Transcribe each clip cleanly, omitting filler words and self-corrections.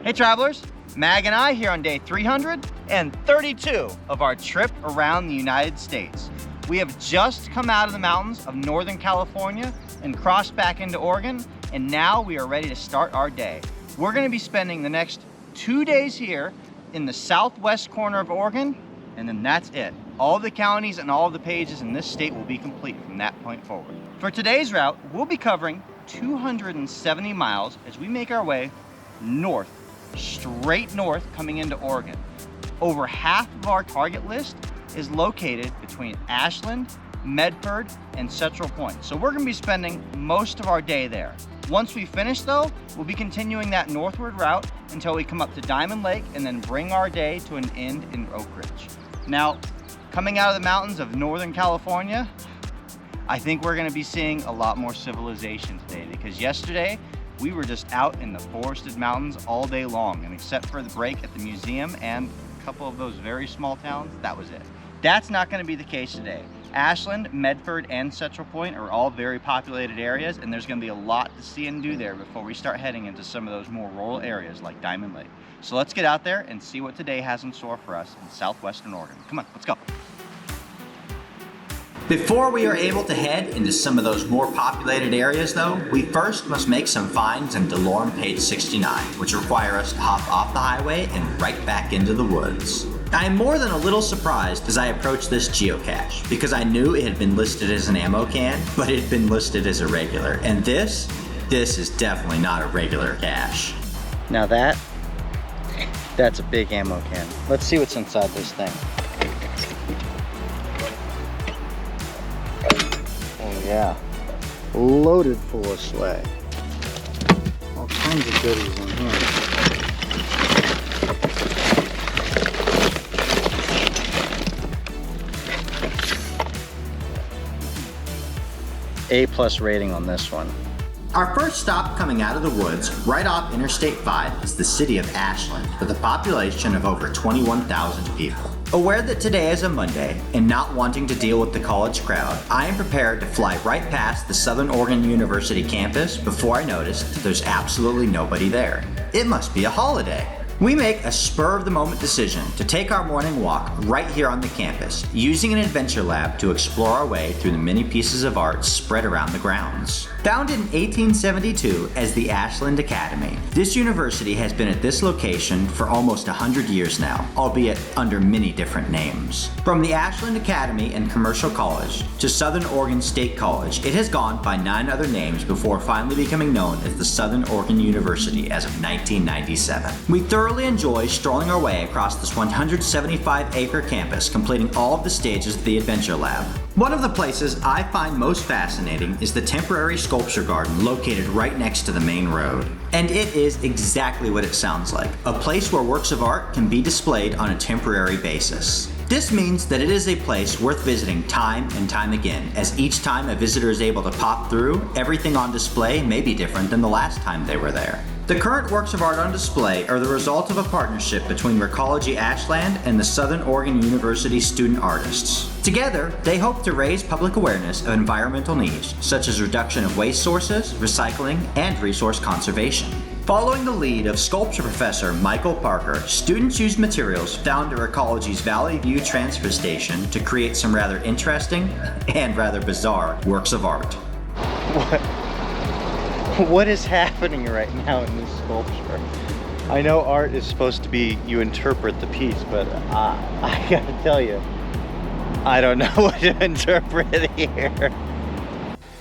Hey travelers, Mag and I here on day 332 of our trip around the United States. We have just come out of the mountains of Northern California and crossed back into Oregon, and now we are ready to start our day. We're going to be spending the next 2 days here in the southwest corner of Oregon, and then that's it. All the counties and all the pages in this state will be complete from that point forward. For today's route, we'll be covering 270 miles as we make our way north, straight north coming into Oregon. Over half of our target list is located between Ashland, Medford, and Central Point. So we're gonna be spending most of our day there. Once we finish though, we'll be continuing that northward route until we come up to Diamond Lake and then bring our day to an end in Oakridge. Now, coming out of the mountains of Northern California, I think we're gonna be seeing a lot more civilization today, because yesterday we were just out in the forested mountains all day long, and except for the break at the museum and a couple of those very small towns, that was it. That's not gonna be the case today. Ashland, Medford, and Central Point are all very populated areas, and there's gonna be a lot to see and do there before we start heading into some of those more rural areas like Diamond Lake. So let's get out there and see what today has in store for us in southwestern Oregon. Come on, let's go. Before we are able to head into some of those more populated areas though, we first must make some finds in DeLorme Page 69, which require us to hop off the highway and right back into the woods. I am more than a little surprised as I approached this geocache, because I knew it had been listed as an ammo can, but it had been listed as a regular, and this is definitely not a regular cache. Now that's a big ammo can. Let's see what's inside this thing. Yeah, loaded full of swag. All kinds of goodies in here. A+ rating on this one. Our first stop coming out of the woods, right off Interstate 5, is the city of Ashland, with a population of over 21,000 people. Aware that today is a Monday, and not wanting to deal with the college crowd, I am prepared to fly right past the Southern Oregon University campus before I notice that there's absolutely nobody there. It must be a holiday. We make a spur-of-the-moment decision to take our morning walk right here on the campus, using an adventure lab to explore our way through the many pieces of art spread around the grounds. Founded in 1872 as the Ashland Academy, this university has been at this location for almost 100 years now, albeit under many different names. From the Ashland Academy and Commercial College to Southern Oregon State College, it has gone by 9 other names before finally becoming known as the Southern Oregon University as of 1997. We thoroughly enjoy strolling our way across this 175-acre campus, completing all of the stages of the Adventure Lab. One of the places I find most fascinating is the temporary sculpture garden located right next to the main road. And it is exactly what it sounds like, a place where works of art can be displayed on a temporary basis. This means that it is a place worth visiting time and time again, as each time a visitor is able to pop through, everything on display may be different than the last time they were there. The current works of art on display are the result of a partnership between Recology Ashland and the Southern Oregon University student artists. Together, they hope to raise public awareness of environmental needs, such as reduction of waste sources, recycling, and resource conservation. Following the lead of sculpture professor Michael Parker, students used materials found at Recology's Valley View transfer station to create some rather interesting and rather bizarre works of art. What is happening right now in this sculpture? I know art is supposed to be, you interpret the piece, but I gotta tell you, I don't know what to interpret here.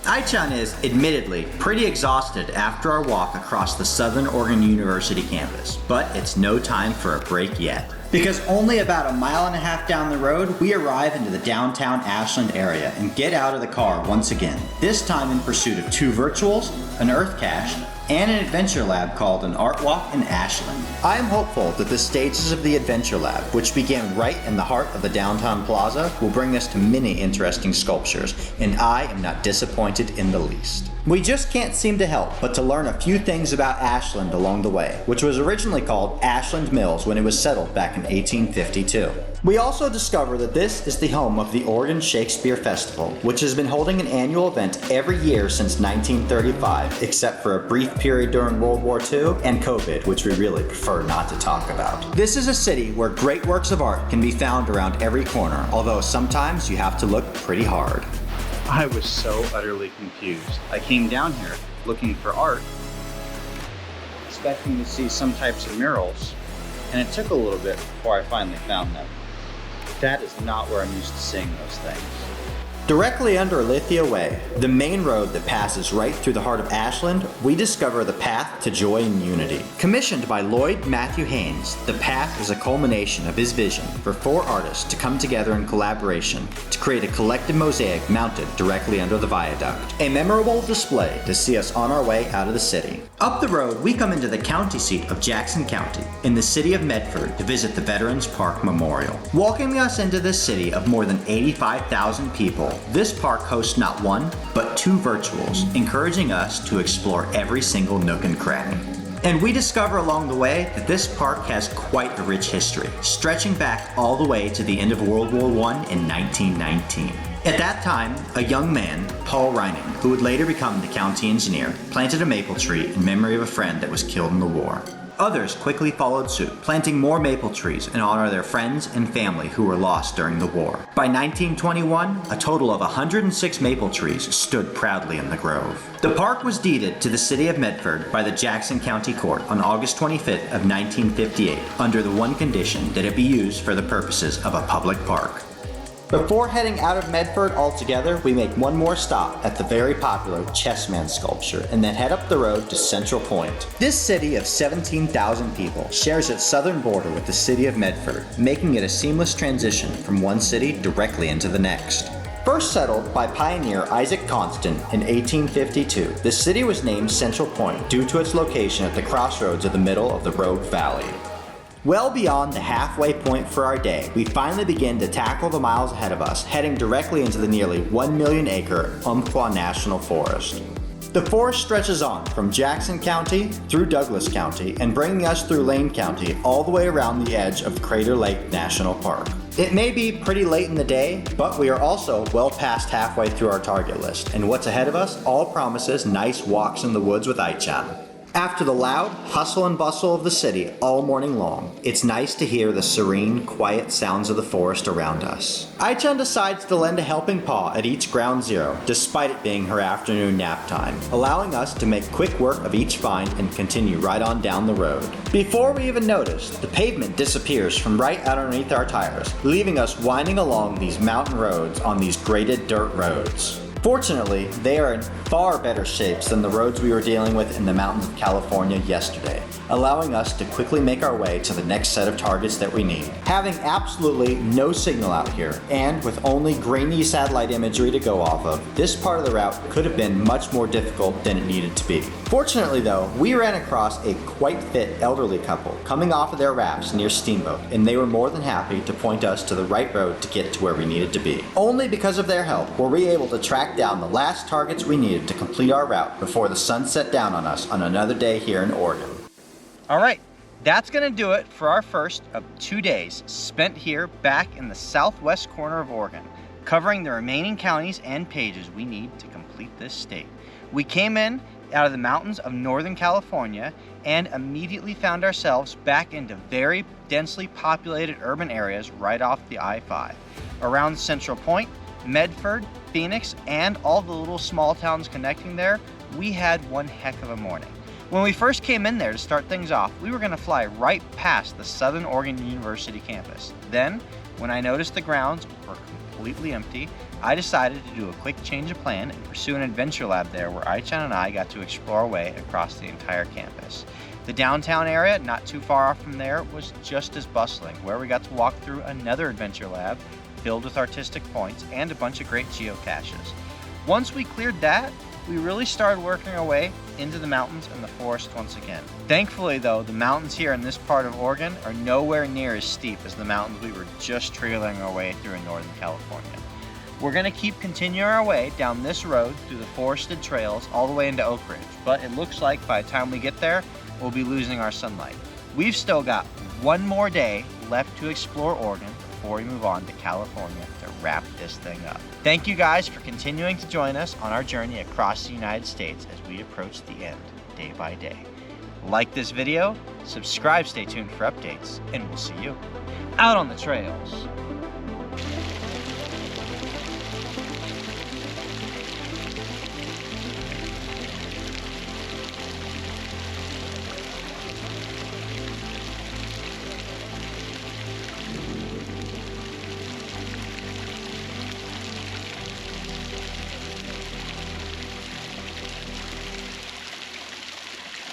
Aichan is, admittedly, pretty exhausted after our walk across the Southern Oregon University campus, but it's no time for a break yet. Because only about 1.5 miles down the road, we arrive into the downtown Ashland area and get out of the car once again, this time in pursuit of 2 virtuals, an earth cache, and an adventure lab called an Art Walk in Ashland. I am hopeful that the stages of the adventure lab, which began right in the heart of the downtown plaza, will bring us to many interesting sculptures, and I am not disappointed in the least. We just can't seem to help but to learn a few things about Ashland along the way, which was originally called Ashland Mills when it was settled back in 1852. We also discover that this is the home of the Oregon Shakespeare Festival, which has been holding an annual event every year since 1935, except for a brief period during World War II and COVID, which we really prefer not to talk about. This is a city where great works of art can be found around every corner, although sometimes you have to look pretty hard. I was so utterly confused. I came down here looking for art, expecting to see some types of murals, and it took a little bit before I finally found them. That is not where I'm used to seeing those things. Directly under Lithia Way, the main road that passes right through the heart of Ashland, we discover the Path to Joy and Unity. Commissioned by Lloyd Matthew Haynes, the path is a culmination of his vision for 4 artists to come together in collaboration to create a collective mosaic mounted directly under the viaduct. A memorable display to see us on our way out of the city. Up the road, we come into the county seat of Jackson County in the city of Medford to visit the Veterans Park Memorial. Welcoming us into this city of more than 85,000 people, this park hosts not one, but 2 virtuals, encouraging us to explore every single nook and cranny. And we discover along the way that this park has quite a rich history, stretching back all the way to the end of World War I in 1919. At that time, a young man, Paul Reining, who would later become the county engineer, planted a maple tree in memory of a friend that was killed in the war. Others quickly followed suit, planting more maple trees in honor of their friends and family who were lost during the war. By 1921, a total of 106 maple trees stood proudly in the grove. The park was deeded to the city of Medford by the Jackson County Court on August 25th of 1958, under the one condition that it be used for the purposes of a public park. Before heading out of Medford altogether, we make one more stop at the very popular Chessman sculpture and then head up the road to Central Point. This city of 17,000 people shares its southern border with the city of Medford, making it a seamless transition from one city directly into the next. First settled by pioneer Isaac Constant in 1852, the city was named Central Point due to its location at the crossroads of the middle of the Rogue Valley. Well beyond the halfway point for our day, we finally begin to tackle the miles ahead of us, heading directly into the nearly 1 million acre Umpqua National Forest. The forest stretches on from Jackson County through Douglas County and bringing us through Lane County all the way around the edge of Crater Lake National Park. It may be pretty late in the day, but we are also well past halfway through our target list, and what's ahead of us all promises nice walks in the woods with Aichan. After the loud hustle and bustle of the city all morning long, it's nice to hear the serene, quiet sounds of the forest around us. Aichan decides to lend a helping paw at each ground zero, despite it being her afternoon nap time, allowing us to make quick work of each find and continue right on down the road. Before we even notice, the pavement disappears from right underneath our tires, leaving us winding along these mountain roads on these graded dirt roads. Fortunately, they are in far better shapes than the roads we were dealing with in the mountains of California yesterday, allowing us to quickly make our way to the next set of targets that we need. Having absolutely no signal out here, and with only grainy satellite imagery to go off of, this part of the route could have been much more difficult than it needed to be. Fortunately though, we ran across a quite fit elderly couple coming off of their rafts near Steamboat, and they were more than happy to point us to the right road to get to where we needed to be. Only because of their help were we able to track down the last targets we needed to complete our route before the sun set down on us on another day here in Oregon. All right, that's gonna do it for our first of 2 days spent here back in the southwest corner of Oregon, covering the remaining counties and pages we need to complete this state. We came in out of the mountains of Northern California and immediately found ourselves back into very densely populated urban areas right off the I-5. Around Central Point, Medford, Phoenix, and all the little small towns connecting there, we had one heck of a morning. When we first came in there to start things off, we were going to fly right past the Southern Oregon University campus. Then, when I noticed the grounds were completely empty, I decided to do a quick change of plan and pursue an adventure lab there where Aichan and I got to explore our way across the entire campus. The downtown area, not too far off from there, was just as bustling, where we got to walk through another adventure lab filled with artistic points and a bunch of great geocaches. Once we cleared that, we really started working our way into the mountains and the forest once again. Thankfully though, the mountains here in this part of Oregon are nowhere near as steep as the mountains we were just trailing our way through in Northern California. We're gonna keep continuing our way down this road through the forested trails all the way into Oakridge, but it looks like by the time we get there, we'll be losing our sunlight. We've still got one more day left to explore Oregon before we move on to California to wrap this thing up. Thank you guys for continuing to join us on our journey across the United States as we approach the end day by day. Like this video, subscribe, stay tuned for updates, and we'll see you out on the trails.